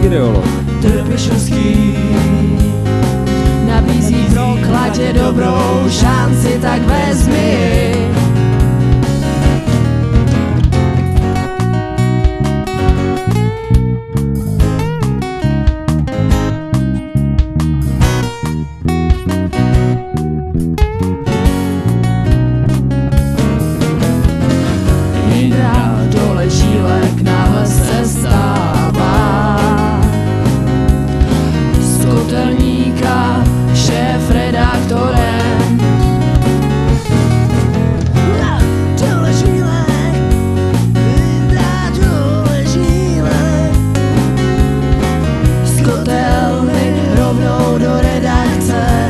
ideolog. Trpišovský nabízí prokladě dobrou šanci, tak vezmi. Dole Žílek náhle se stává z Kotelníka šéf-redaktorem. Dole Žílek, dole Žílek, z Kotelny rovnou do redakce.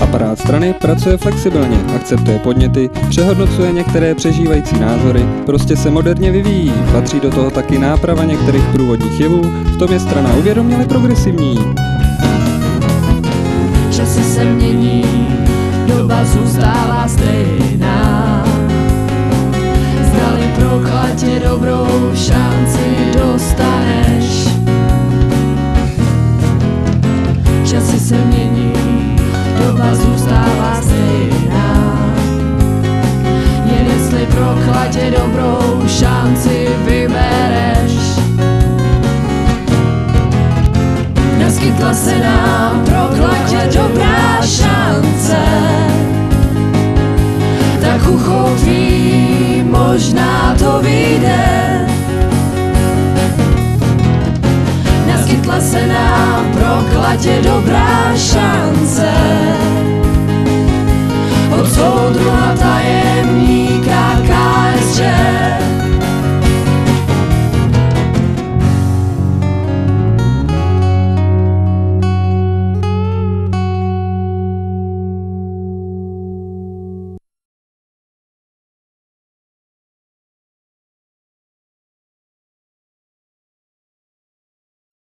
Aparát strany pracuje flexibilně, akceptuje podněty, přehodnocuje některé přežívající názory, prostě se moderně vyvíjí. Patří do toho taky náprava některých průvodních jevů, v tom je strana uvědoměle progresivní. Časy se mění, doba zůstává stejná. Zdali prokladě dobrou šanci dostaneš. Časy se mění, doba zůstává stejná. Jen jestli prokladě dobrou